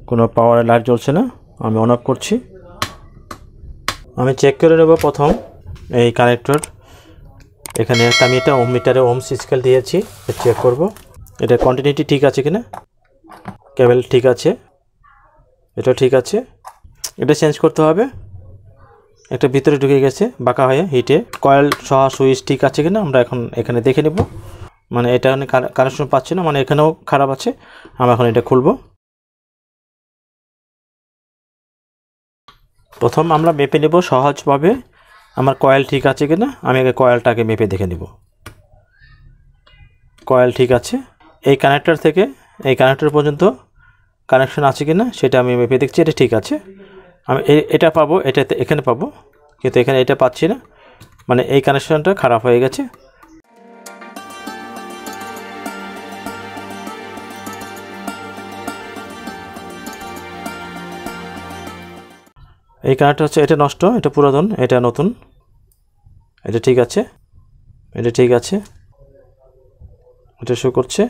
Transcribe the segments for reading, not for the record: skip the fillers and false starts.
কোনো পাওয়ার লাইট জ্বলছে না। আমি অন অফ করছি। আমি চেক করে নেব প্রথম এই কানেক্টর। এখানে একটা আমি এটা ওম মিটারে ওমস স্কেল দিয়েছি, চেক করব এটা কন্টিনিউটি ঠিক আছে কিনা। কেবল ঠিক আছে, এটা ঠিক আছে। এটা চেঞ্জ করতে হবে। একটা ভিতরে ঢুকে গেছে বাঁকা হয়ে হিটে। কয়েল সহ সুইচ ঠিক আছে কিনা আমরা এখন এখানে দেখে নেব। মানে এটা কানেকশন পাচ্ছি না, মানে এখানেও খারাপ আছে। আমরা এখন এটা খুলব। প্রথম আমরা মেপে নেব সহজভাবে আমার কয়েল ঠিক আছে কিনা। আমি আগে কয়েলটাকে মেপে দেখে নেব। কয়েল ঠিক আছে। এই কানেক্টর থেকে এই কানেক্টর পর্যন্ত কানেকশন আছে কিনা সেটা আমি মেপে দেখছি। এটা ঠিক আছে। আমি এটা পাবো, এটাতে এখানে পাবো, কিন্তু এখানে এটা পাচ্ছি না, মানে এই কানেকশনটা খারাপ হয়ে গেছে। এই কানেক্টর হচ্ছে এটা নষ্ট, এটা পুরাতন, এটা নতুন। এটা ঠিক আছে, এটা ঠিক আছে। এটা শো করছে,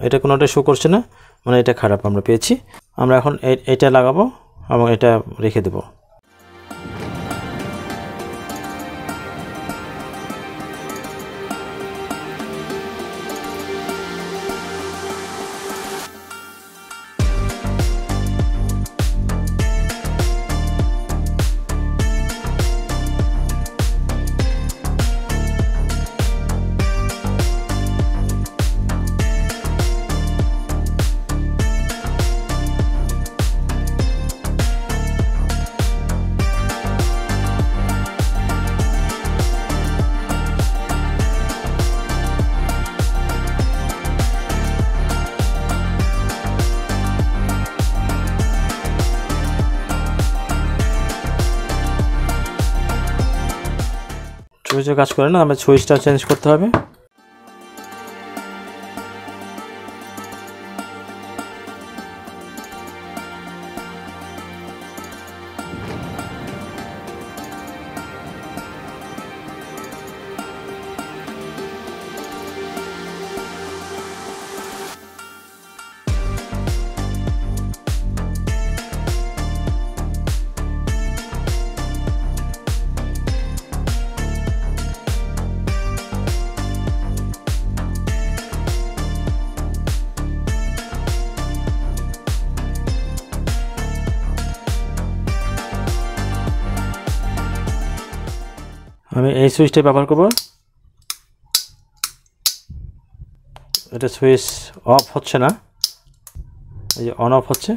এটা কোনোটা শো করছে না, মানে এটা খারাপ আমরা পেয়েছি। আমরা এখন এটা লাগাবো এবং এটা রেখে দেব। সুইচে কাজ করে না, আমরা সুইচটা চেঞ্জ করতে হবে। আমি এই সুইচটা ব্যবহার করব। এটা সুইচ অফ হচ্ছে না, এই যে অন অফ হচ্ছে।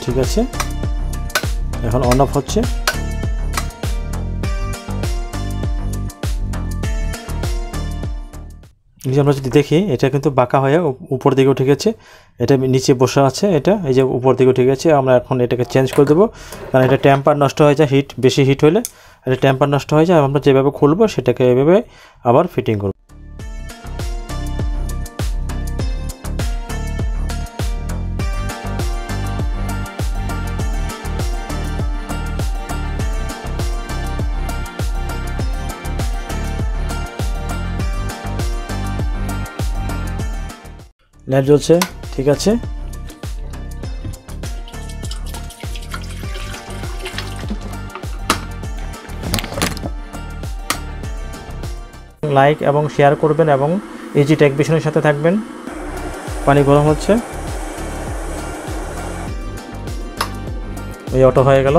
ঠিক আছে, এখন অন অফ হচ্ছে। আমরা যদি দেখি এটা কিন্তু বাঁকা হয়ে উপর দিকে উঠে গেছে, এটা নিচে বসে আছে, এটা এই যে উপর দিকে উঠে গেছে। আমরা এখন এটাকে চেঞ্জ করে দেবো, কারণ এটা টেম্পার নষ্ট হয়ে যায়, হিট বেশি হিট হলে এটা টেম্পার নষ্ট হয়ে যায়। আমরা যেভাবে খুলবো সেটাকে এভাবে আবার ফিটিং করব। লাইট জ্বলছে, ঠিক আছে। লাইক এবং শেয়ার করবেন এবং ইজি টেক ভিশনের সাথে থাকবেন। পানি গরম হচ্ছে, ওই অটো হয়ে গেল।